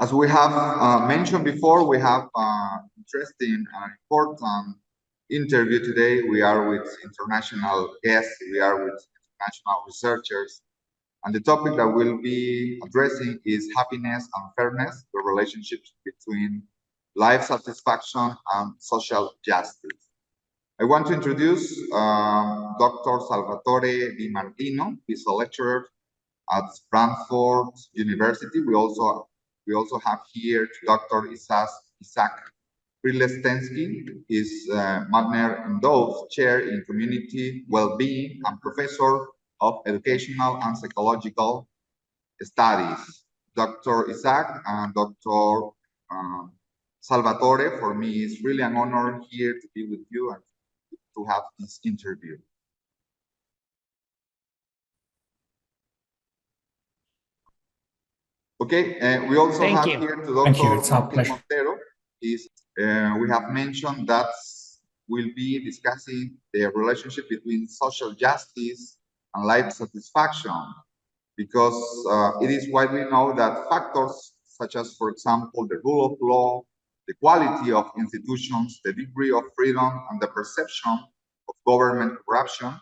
As we have mentioned before, we have interesting and important interview today. We are with international guests, we are with international researchers, and the topic that we'll be addressing is happiness and fairness, the relationships between life satisfaction and social justice. I want to introduce Dr. Salvatore Di Martino. He's a lecturer at Stanford University. We also have here Dr. Isaac Prilestensky. Is Magner Endowed Chair in Community Wellbeing and Professor of Educational and Psychological Studies. Dr. Isaac and Dr. Salvatore, for me, it's really an honor here to be with you and to have this interview. Okay, we also have here to Dr. Martin Montero. We have mentioned that we'll be discussing the relationship between social justice and life satisfaction, because it is widely known that factors such as, for example, the rule of law, the quality of institutions, the degree of freedom, and the perception of government corruption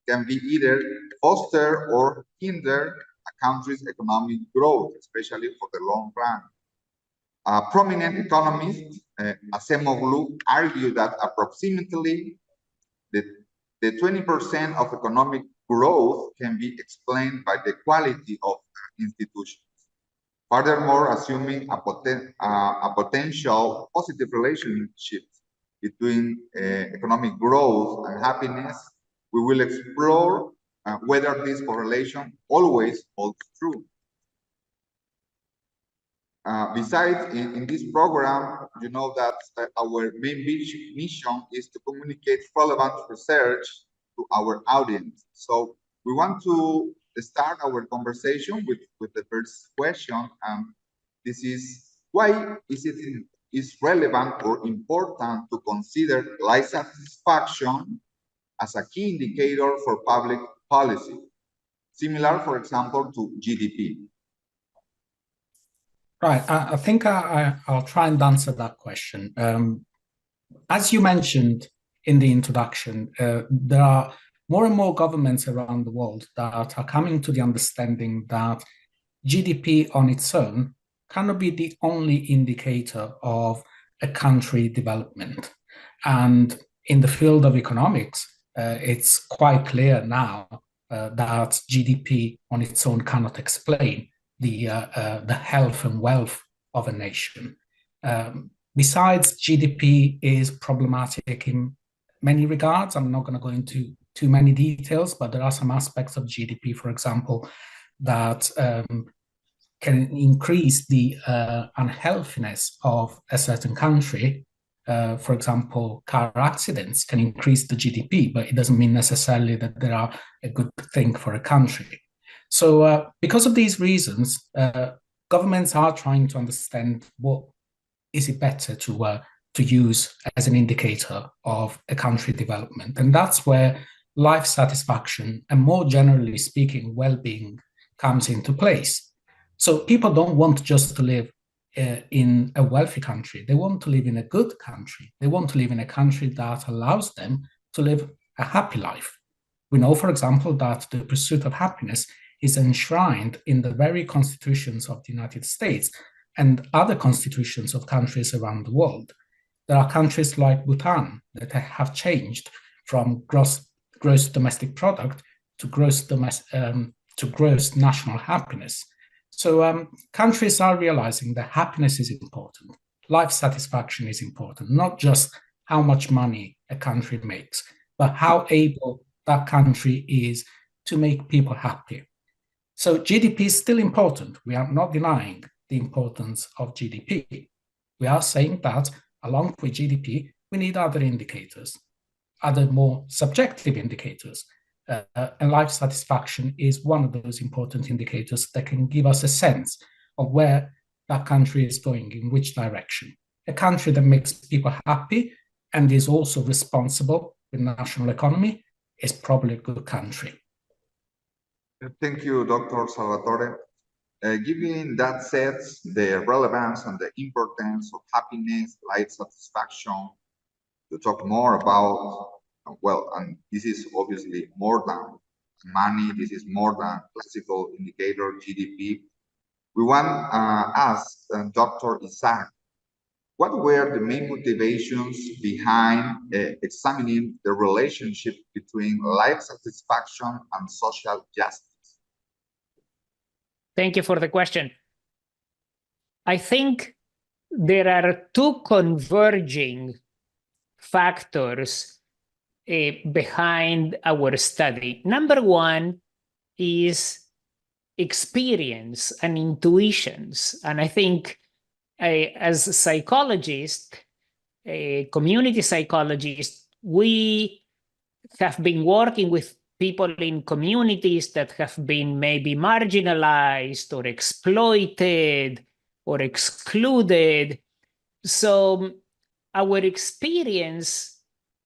can be either foster or hinder a country's economic growth, especially for the long run. Prominent economist Acemoglu argued that approximately the 20% of economic growth can be explained by the quality of institutions. Furthermore, assuming a potential positive relationship between economic growth and happiness, we will explore whether this correlation always holds true. Besides, in this program, you know that our main mission is to communicate relevant research to our audience. So we want to start our conversation with the first question. This is, why is relevant or important to consider life satisfaction as a key indicator for public policy, similar, for example, to GDP? Right, I think I'll try and answer that question. As you mentioned in the introduction, there are more and more governments around the world that are coming to the understanding that GDP on its own cannot be the only indicator of a country development. And in the field of economics, it's quite clear now that GDP on its own cannot explain the health and wealth of a nation. Besides, GDP is problematic in many regards. I'm not going to go into too many details, but there are some aspects of GDP, for example, that can increase the unhealthiness of a certain country. For example, car accidents can increase the GDP, but it doesn't mean necessarily that they are a good thing for a country. So because of these reasons, governments are trying to understand what is it better to use as an indicator of a country development. And that's where life satisfaction and, more generally speaking, well-being comes into place. So people don't want just to live in a wealthy country. They want to live in a good country. They want to live in a country that allows them to live a happy life. We know, for example, that the pursuit of happiness is enshrined in the very constitutions of the United States and other constitutions of countries around the world. There are countries like Bhutan that have changed from gross domestic product to gross national happiness. So countries are realizing that happiness is important, life satisfaction is important, not just how much money a country makes, but how able that country is to make people happy. So GDP is still important. We are not denying the importance of GDP. We are saying that along with GDP, we need other indicators, other more subjective indicators. And life satisfaction is one of those important indicators that can give us a sense of where that country is going, in which direction. A country that makes people happy and is also responsible with national economy is probably a good country. Thank you, Dr. Salvatore. given that sets the relevance and the importance of happiness, life satisfaction, to talk more about, well, and this is obviously more than money, this is more than classical indicator GDP. We want to ask Dr. Isaac, what were the main motivations behind examining the relationship between life satisfaction and social justice? Thank you for the question. I think there are two converging factors behind our study. Number one is experience and intuitions. And I think as a psychologist, a community psychologist, we have been working with people in communities that have been maybe marginalized or exploited or excluded. So our experience,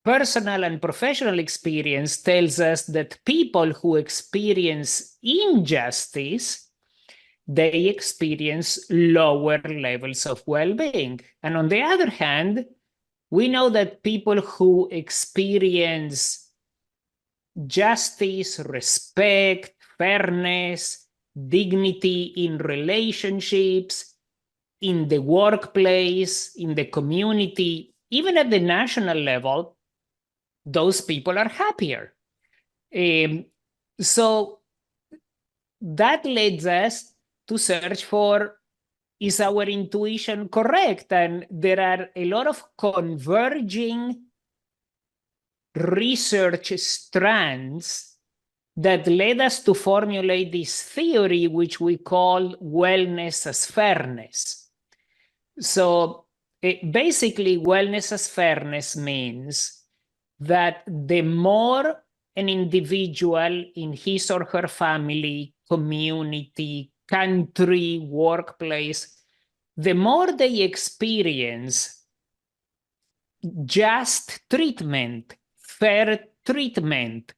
personal and professional experience, tells us that people who experience injustice, they experience lower levels of well-being. And on the other hand, we know that people who experience justice, respect, fairness, dignity in relationships, in the workplace, in the community, even at the national level, those people are happier. So that leads us to search for, is our intuition correct? And there are a lot of converging research strands that led us to formulate this theory, which we call wellness as fairness. So basically, wellness as fairness means that the more an individual in his or her family, community, country, workplace, the more they experience just treatment, fair treatment,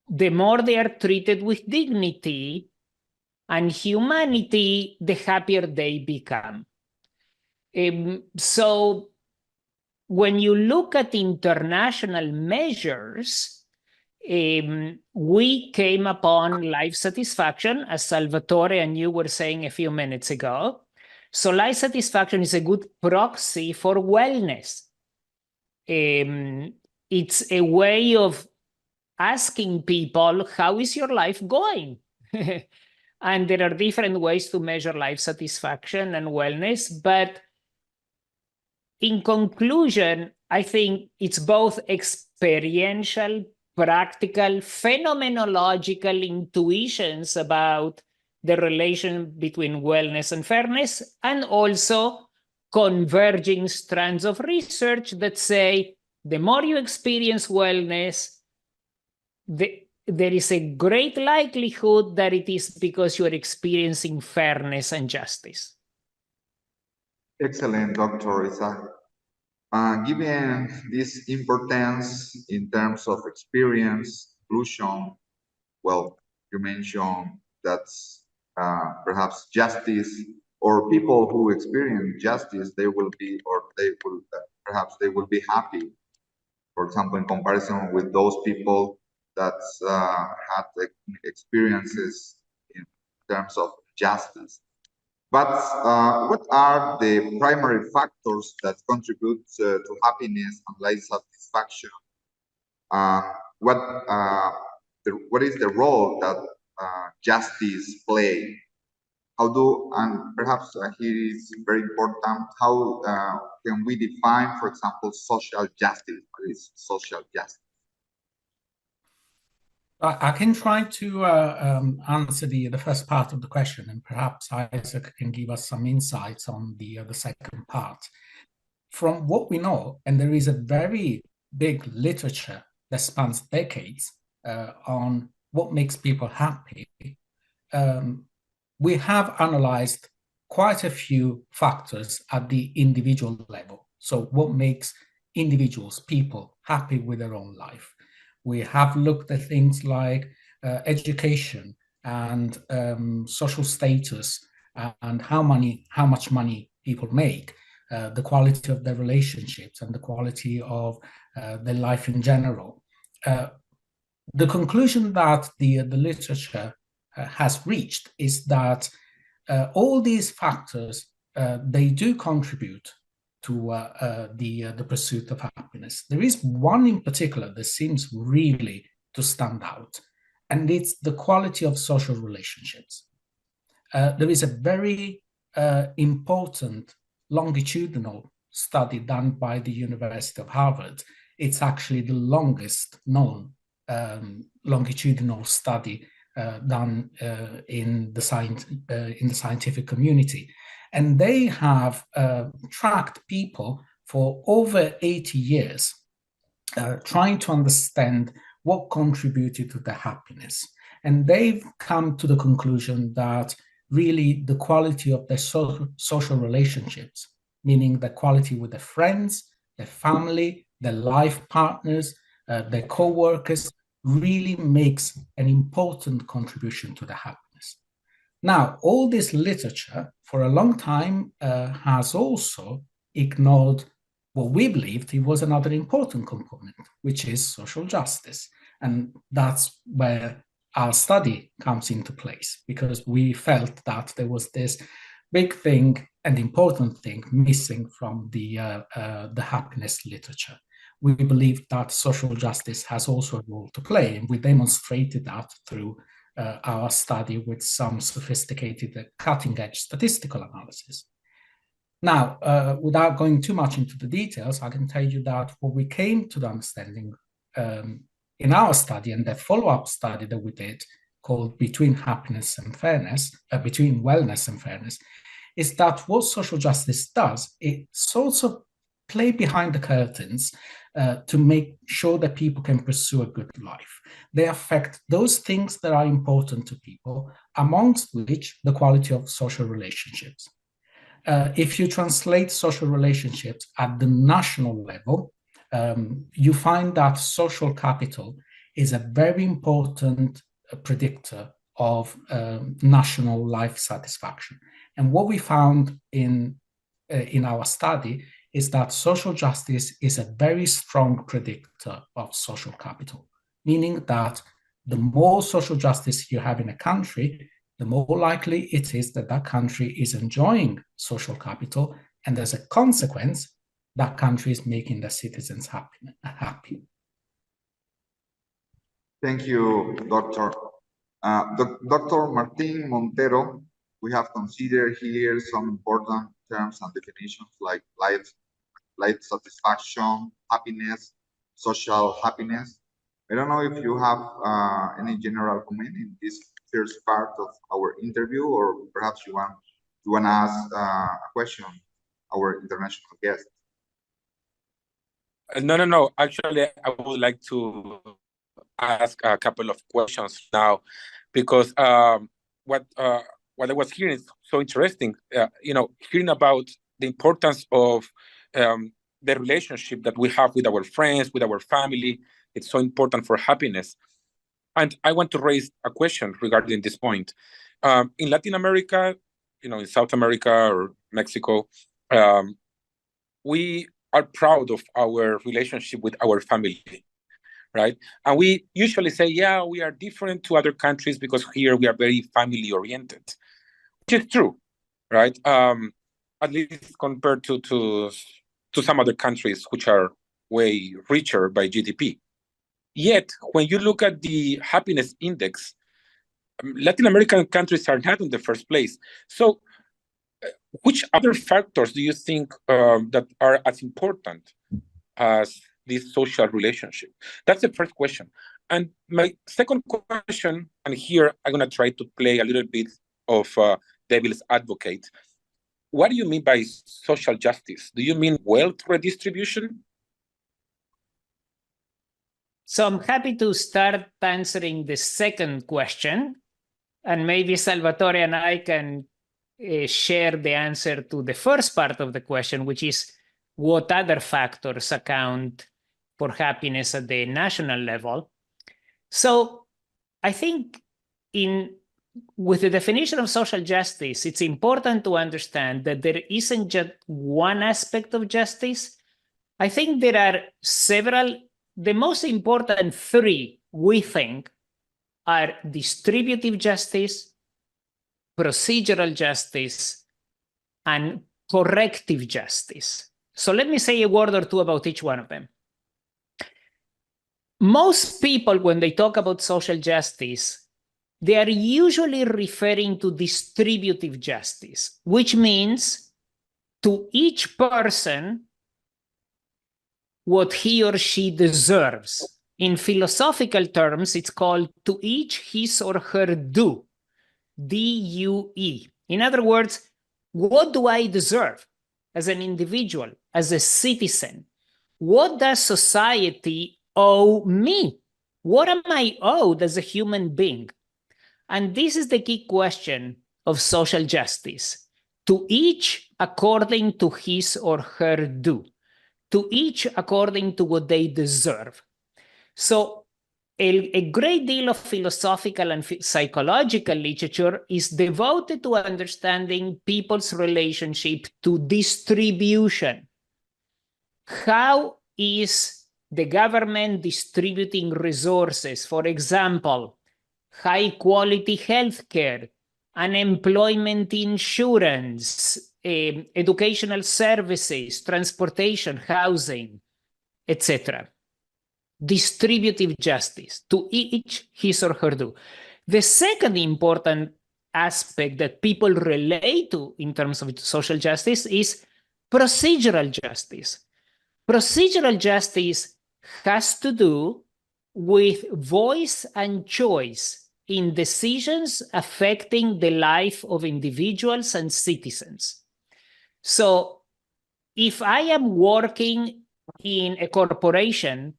the more they are treated with dignity and humanity, the happier they become. So when you look at international measures, we came upon life satisfaction, as Salvatore and you were saying a few minutes ago. So life satisfaction is a good proxy for wellness. It's a way of asking people, how is your life going? And there are different ways to measure life satisfaction and wellness. But in conclusion, I think it's both experiential, practical, phenomenological intuitions about the relation between wellness and fairness, and also converging strands of research that say the more you experience wellness, there is a great likelihood that it is because you are experiencing fairness and justice. Excellent, Dr. Isaac. Given this importance in terms of experience, inclusion, well, you mentioned that perhaps justice, or people who experience justice, they will be, or they will, perhaps they will be happy, for example, in comparison with those people that had experiences in terms of justice. But what are the primary factors that contribute to happiness and life satisfaction? What is the role that justice play? And perhaps here is very important, how can we define, for example, social justice? What is social justice? I can try to answer the first part of the question, and perhaps Isaac can give us some insights on the second part. From what we know, and there is a very big literature that spans decades on what makes people happy, we have analyzed quite a few factors at the individual level. So what makes individuals, people, happy with their own life? We have looked at things like education, and social status and how much money people make, the quality of their relationships and the quality of their life in general. The conclusion that the literature has reached is that all these factors, they do contribute to the pursuit of happiness. There is one in particular that seems really to stand out, and it's the quality of social relationships. There is a very important longitudinal study done by the University of Harvard. It's actually the longest known longitudinal study done in the scientific community. And they have tracked people for over 80 years, trying to understand what contributed to their happiness. And they've come to the conclusion that really the quality of their social relationships, meaning the quality with their friends, their family, their life partners, their co-workers, really makes an important contribution to the happiness. Now, all this literature for a long time has also ignored what we believed it was another important component, which is social justice. And that's where our study comes into place, because we felt that there was this big thing and important thing missing from the happiness literature. We believe that social justice has also a role to play, and we demonstrated that through our study with some sophisticated cutting-edge statistical analysis. Now, without going too much into the details, I can tell you that what we came to the understanding in our study and the follow-up study that we did, called Between Happiness and Fairness, Between Wellness and Fairness, is that what social justice does, it sort of play behind the curtains to make sure that people can pursue a good life. They affect those things that are important to people, amongst which the quality of social relationships. If you translate social relationships at the national level, you find that social capital is a very important predictor of national life satisfaction. And what we found in our study is that social justice is a very strong predictor of social capital, meaning that the more social justice you have in a country, the more likely it is that that country is enjoying social capital, and as a consequence, that country is making their citizens happy. Thank you, Doctor. Dr. Martin Montero, we have considered here some important terms and definitions like life satisfaction, happiness, social happiness. I don't know if you have any general comment in this first part of our interview, or perhaps you want to ask a question our international guest. No. Actually, I would like to ask a couple of questions now, because what I was hearing is so interesting. Hearing about the importance of the relationship that we have with our friends, with our family. It's so important for happiness. And I want to raise a question regarding this point. In Latin America, in South America or Mexico, we are proud of our relationship with our family, right? And we usually say, yeah, we are different to other countries because here we are very family-oriented, which is true, right? At least compared to some other countries which are way richer by GDP. Yet, when you look at the happiness index, Latin American countries are not in the first place. So, which other factors do you think that are as important as this social relationship? That's the first question. And my second question, and here I'm going to try to play a little bit of devil's advocate. What do you mean by social justice? Do you mean wealth redistribution? So I'm happy to start answering the second question, and maybe Salvatore and I can share the answer to the first part of the question, which is what other factors account for happiness at the national level. So I think in with the definition of social justice, it's important to understand that there isn't just one aspect of justice. I think there are several. The most important three, we think, are distributive justice, procedural justice, and corrective justice. So let me say a word or two about each one of them. Most people, when they talk about social justice, they are usually referring to distributive justice, which means to each person what he or she deserves. In philosophical terms, it's called to each his or her due, D-U-E. In other words, what do I deserve as an individual, as a citizen? What does society owe me? What am I owed as a human being? And this is the key question of social justice. To each according to his or her due. To each according to what they deserve. So a great deal of philosophical and psychological literature is devoted to understanding people's relationship to distribution. How is the government distributing resources? For example, high quality healthcare, unemployment insurance, educational services, transportation, housing, etc. Distributive justice, to each his or her due. The second important aspect that people relate to in terms of social justice is procedural justice. Procedural justice has to do with voice and choice in decisions affecting the life of individuals and citizens. So if I am working in a corporation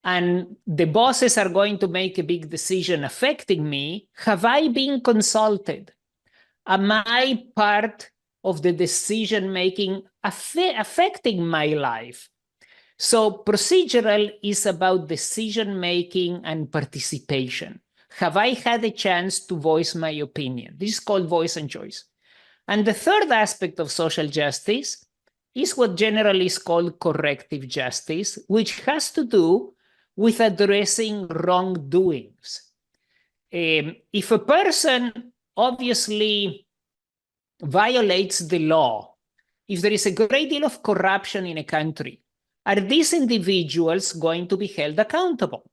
and the bosses are going to make a big decision affecting me, have I been consulted? Am I part of the decision-making affecting my life? So procedural is about decision-making and participation. Have I had a chance to voice my opinion? This is called voice and choice. And the third aspect of social justice is what generally is called corrective justice, which has to do with addressing wrongdoings. If a person obviously violates the law, if there is a great deal of corruption in a country, are these individuals going to be held accountable?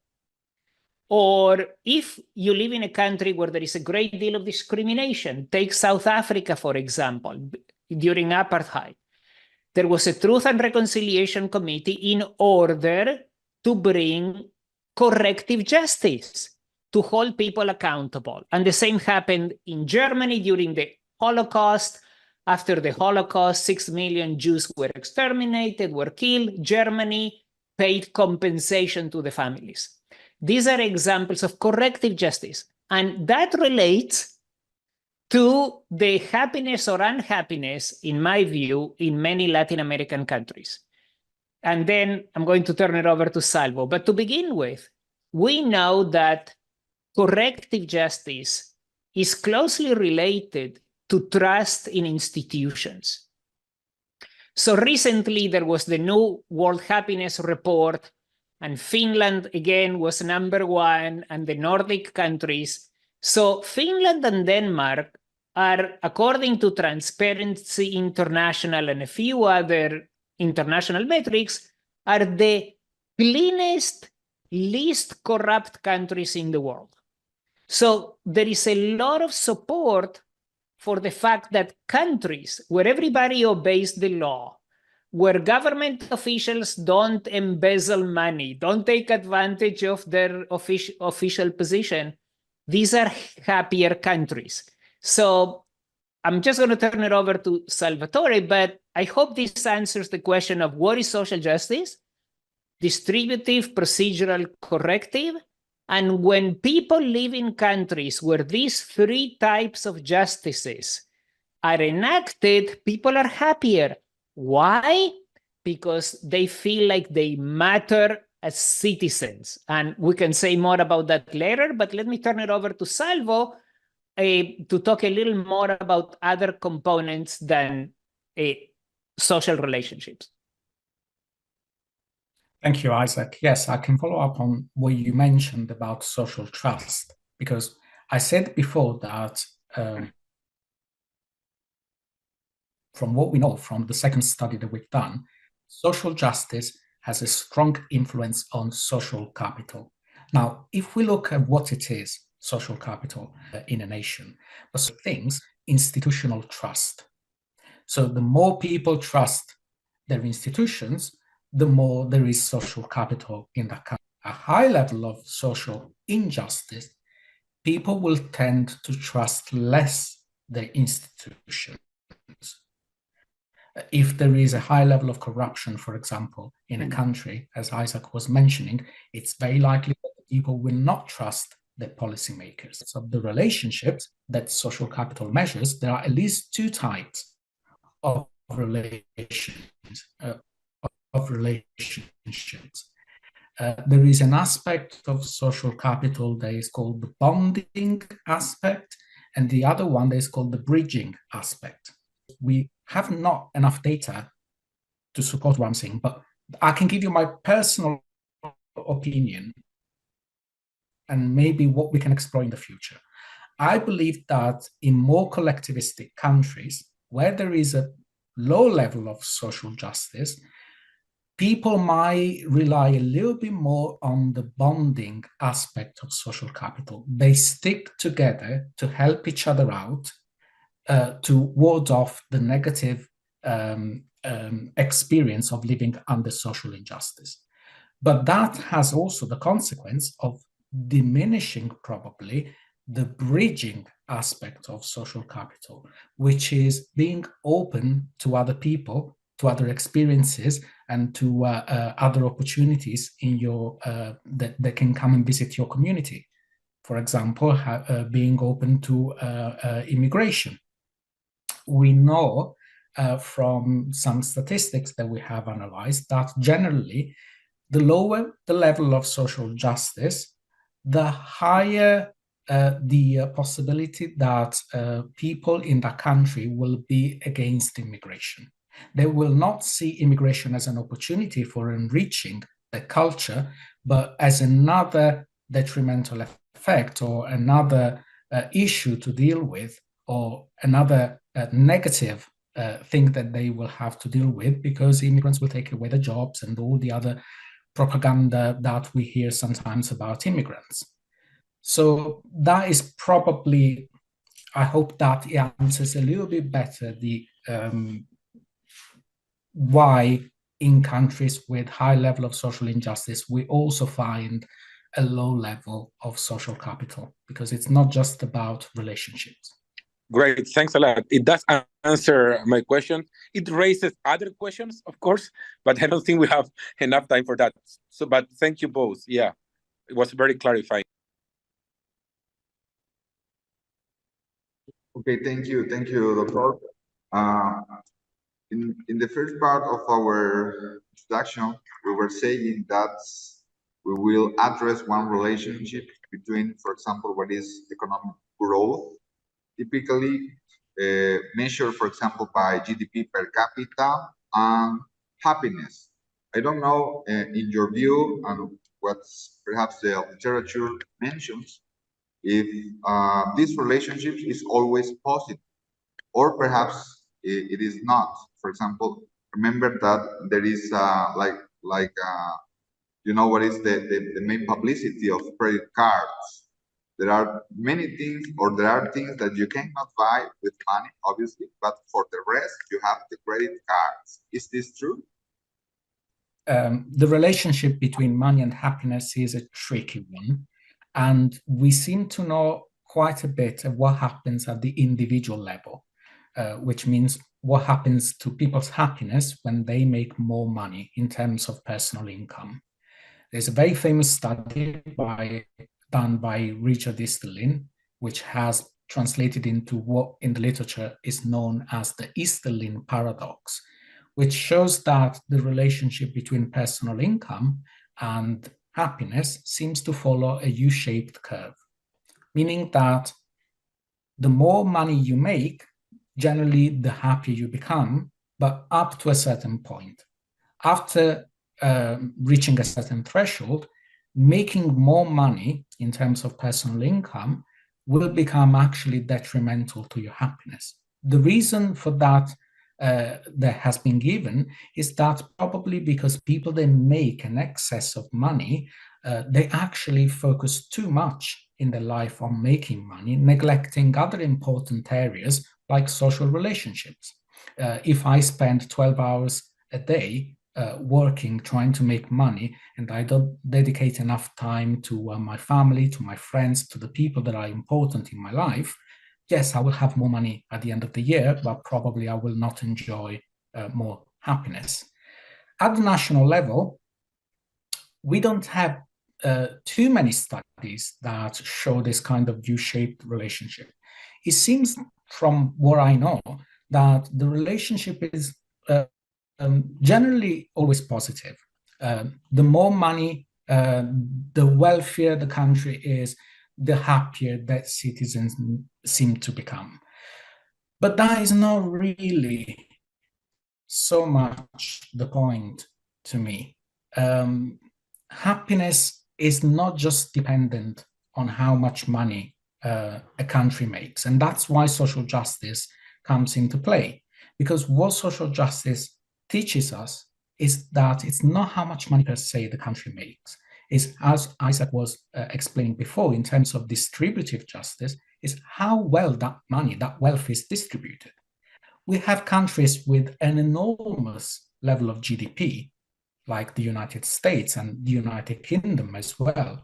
Or if you live in a country where there is a great deal of discrimination, take South Africa, for example, during apartheid, there was a Truth and Reconciliation Committee in order to bring corrective justice, to hold people accountable. And the same happened in Germany during the Holocaust. After the Holocaust, 6 million Jews were exterminated, were killed. Germany paid compensation to the families. These are examples of corrective justice. And that relates to the happiness or unhappiness, in my view, in many Latin American countries. And then I'm going to turn it over to Salvo. But to begin with, we know that corrective justice is closely related to trust in institutions. So recently there was the new World Happiness Report, and Finland again was #1, and the Nordic countries. So Finland and Denmark are, according to Transparency International and a few other international metrics, are the cleanest, least corrupt countries in the world. So there is a lot of support for the fact that countries where everybody obeys the law, where government officials don't embezzle money, don't take advantage of their official position, these are happier countries. So I'm just going to turn it over to Salvatore, but I hope this answers the question of what is social justice, distributive, procedural, corrective. And when people live in countries where these three types of justices are enacted, people are happier. Why? Because they feel like they matter as citizens. And we can say more about that later, but let me turn it over to Salvo to talk a little more about other components than social relationships. Thank you, Isaac. Yes, I can follow up on what you mentioned about social trust, because I said before that from what we know from the second study that we've done, social justice has a strong influence on social capital. Now, if we look at what it is, social capital in a nation, but things, institutional trust. So the more people trust their institutions, the more there is social capital in that country. A high level of social injustice, people will tend to trust less their institutions. If there is a high level of corruption, for example, in a country, as Isaac was mentioning, it's very likely that people will not trust their policymakers. So the relationships that social capital measures, there are at least two types of relationships. There is an aspect of social capital that is called the bonding aspect, and the other one that is called the bridging aspect. We have not enough data to support what I'm saying, but I can give you my personal opinion and maybe what we can explore in the future. I believe that in more collectivistic countries, where there is a low level of social justice, people might rely a little bit more on the bonding aspect of social capital. They stick together to help each other out, to ward off the negative experience of living under social injustice. But that has also the consequence of diminishing probably the bridging aspect of social capital, which is being open to other people, to other experiences, and to other opportunities in your that can come and visit your community. For example, being open to immigration. We know from some statistics that we have analyzed that generally, the lower the level of social justice, the higher the possibility that people in that country will be against immigration. They will not see immigration as an opportunity for enriching the culture, but as another detrimental effect or another issue to deal with, or another negative thing that they will have to deal with, because immigrants will take away the jobs and all the other propaganda that we hear sometimes about immigrants. So that is probably, I hope that answers a little bit better the why in countries with high level of social injustice, we also find a low level of social capital, because it's not just about relationships. Great, thanks a lot. It does answer my question. It raises other questions, of course, but I don't think we have enough time for that. So, but thank you both. Yeah, it was very clarifying. Okay, thank you, Doctor. In the first part of our introduction, we were saying that we will address one relationship between, for example, what is economic growth, typically measured, for example, by GDP per capita, and happiness. I don't know, in your view, and what perhaps the literature mentions, if this relationship is always positive, or perhaps it is not. For example, remember that there is you know what is the main publicity of credit cards. There are many things, or there are things that you cannot buy with money, obviously, but for the rest, you have the credit cards. Is this true? The relationship between money and happiness is a tricky one. And we seem to know quite a bit of what happens at the individual level, which means what happens to people's happiness when they make more money in terms of personal income. There's a very famous study done by Richard Easterlin, which has translated into what in the literature is known as the Easterlin paradox, which shows that the relationship between personal income and happiness seems to follow a U-shaped curve, meaning that the more money you make, generally the happier you become, but up to a certain point. After reaching a certain threshold, making more money in terms of personal income will become actually detrimental to your happiness. The reason for that that has been given is that probably because people that make an excess of money, they actually focus too much in their life on making money, neglecting other important areas like social relationships. If I spend 12 hours a day working, trying to make money, and I don't dedicate enough time to my family, to my friends, to the people that are important in my life, yes, I will have more money at the end of the year, but probably I will not enjoy more happiness. At the national level, we don't have too many studies that show this kind of U-shaped relationship. It seems from what I know that the relationship is generally always positive. The more money, the wealthier the country is, the happier that citizens seem to become. But that is not really so much the point to me. Happiness is not just dependent on how much money a country makes. And that's why social justice comes into play. Because what social justice teaches us is that it's not how much money per se the country makes. It's, as Isaac was explaining before, in terms of distributive justice, is how well that money, that wealth is distributed. We have countries with an enormous level of GDP, like the United States and the United Kingdom as well,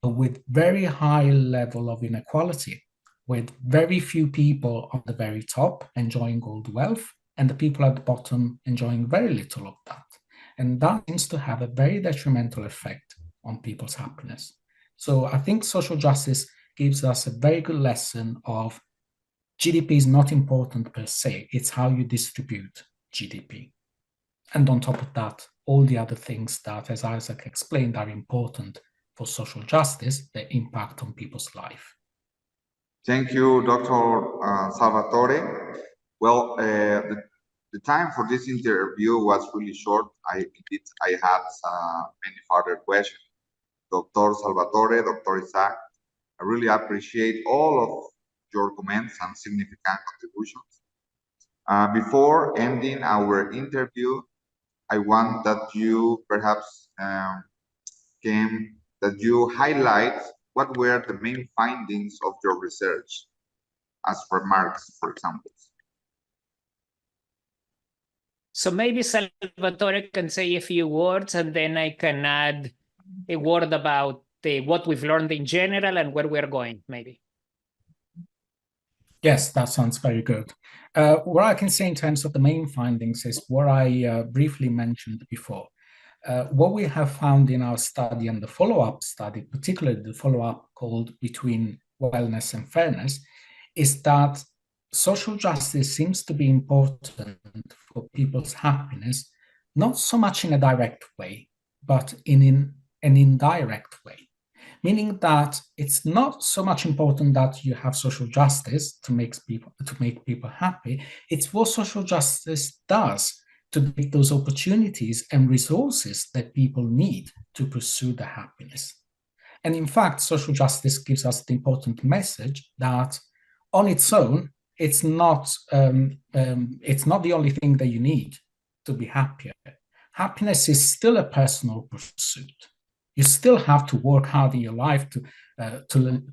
with very high level of inequality, with very few people on the very top enjoying all the wealth, and the people at the bottom enjoying very little of that. And that seems to have a very detrimental effect on people's happiness. So I think social justice gives us a very good lesson of GDP is not important per se, it's how you distribute GDP. And on top of that, all the other things that, as Isaac explained, are important for social justice, that impact on people's life. Thank you, Dr. Salvatore. Well, the time for this interview was really short. I had many further questions. Dr. Salvatore, Dr. Isaac, I really appreciate all of your comments and significant contributions. Before ending our interview, I want that you perhaps highlight what were the main findings of your research as remarks, for example. So maybe Salvatore can say a few words, and then I can add a word about what we've learned in general and where we're going, maybe. Yes, that sounds very good. What I can say in terms of the main findings is what I briefly mentioned before. What we have found in our study and the follow-up study, particularly the follow-up called Between Wellness and Fairness, is that social justice seems to be important for people's happiness, not so much in a direct way, but in an indirect way. Meaning that it's not so much important that you have social justice to make people happy. It's what social justice does to make those opportunities and resources that people need to pursue their happiness. And in fact, social justice gives us the important message that on its own, it's not the only thing that you need to be happier. Happiness is still a personal pursuit. You still have to work hard in your life to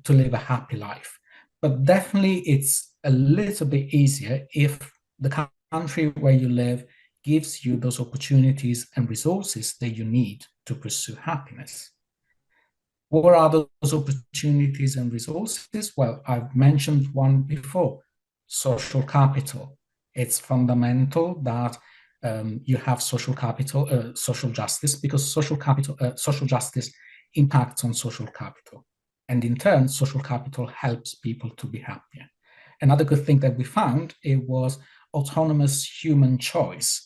live a happy life. But definitely it's a little bit easier if the country where you live gives you those opportunities and resources that you need to pursue happiness. What are those opportunities and resources? Well, I've mentioned one before, social capital. It's fundamental that you have social capital, social justice, because social justice impacts on social capital. And in turn, social capital helps people to be happier. Another good thing that we found, it was autonomous human choice.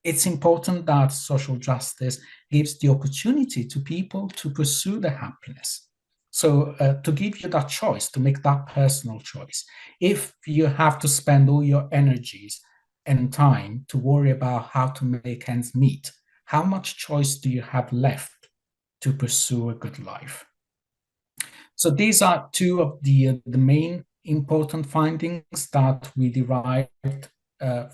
It's important that social justice gives the opportunity to people to pursue their happiness. So to give you that choice, to make that personal choice, if you have to spend all your energies and time to worry about how to make ends meet, how much choice do you have left to pursue a good life? So these are two of the main important findings that we derived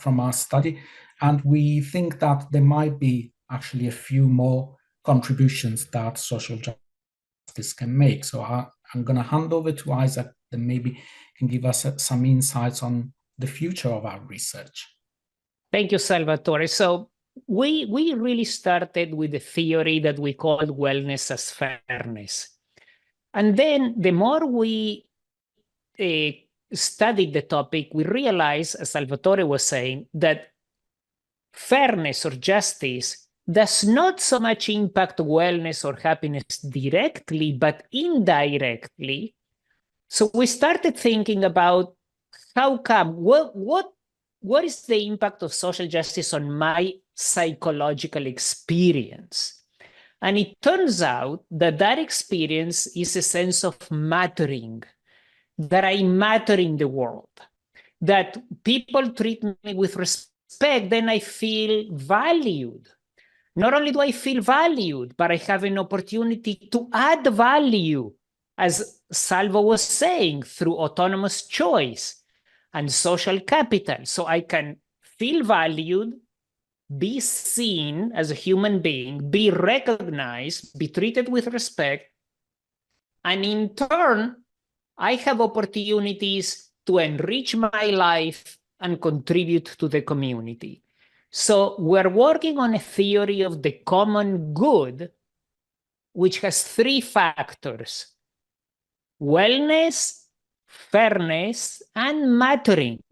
from our study. And we think that there might be actually a few more contributions that social justice can make. So I'm going to hand over to Isaac, that maybe can give us some insights on the future of our research. Thank you, Salvatore. So we really started with the theory that we called wellness as fairness. And then the more we studied the topic, we realized, as Salvatore was saying, that fairness or justice does not so much impact wellness or happiness directly, but indirectly. So we started thinking about how come, what is the impact of social justice on my psychological experience? And it turns out that that experience is a sense of mattering, that I matter in the world, that people treat me with respect, then I feel valued. Not only do I feel valued, but I have an opportunity to add value, as Salvo was saying, through autonomous choice and social capital. So I can feel valued, be seen as a human being, be recognized, be treated with respect, and in turn, I have opportunities to enrich my life and contribute to the community. So we're working on a theory of the common good, which has three factors: wellness, fairness, and mattering.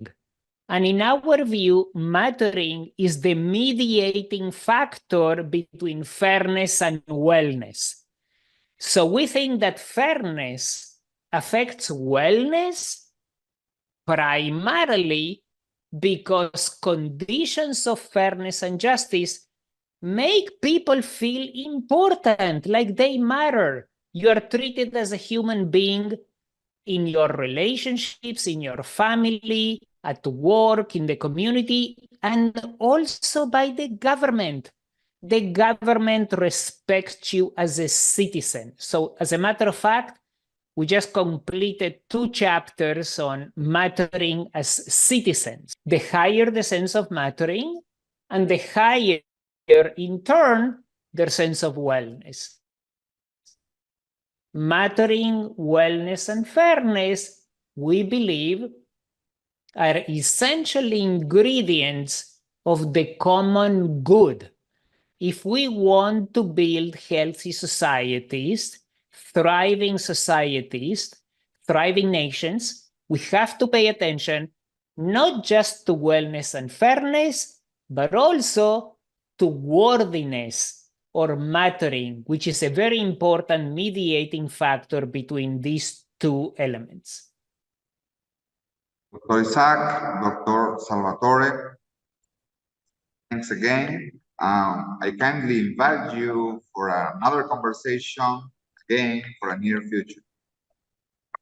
And in our view, mattering is the mediating factor between fairness and wellness. So we think that fairness affects wellness primarily because conditions of fairness and justice make people feel important, like they matter. You are treated as a human being in your relationships, in your family, at work, in the community, and also by the government. The government respects you as a citizen. So as a matter of fact, we just completed 2 chapters on mattering as citizens. The higher the sense of mattering, and the higher, in turn, their sense of wellness. Mattering, wellness, and fairness, we believe, are essential ingredients of the common good. If we want to build healthy societies, thriving nations, we have to pay attention not just to wellness and fairness, but also to worthiness or mattering, which is a very important mediating factor between these two elements. Dr. Isaac, Dr. Salvatore, thanks again. I kindly invite you for another conversation again for a near future.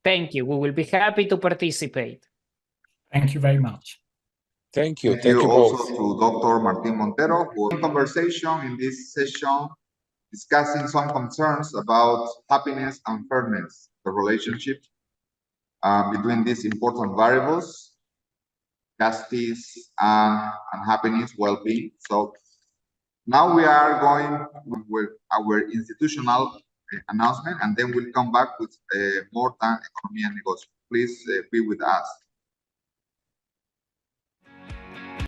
Thank you. We will be happy to participate. Thank you very much. Thank you. Thank you also both. to Dr. Martin Montero, who in conversation in this session discussing some concerns about happiness and fairness, the relationship between these important variables, justice and happiness, well-being. So now we are going with our institutional announcement, and then we'll come back with more than economy and negotiation. Please be with us.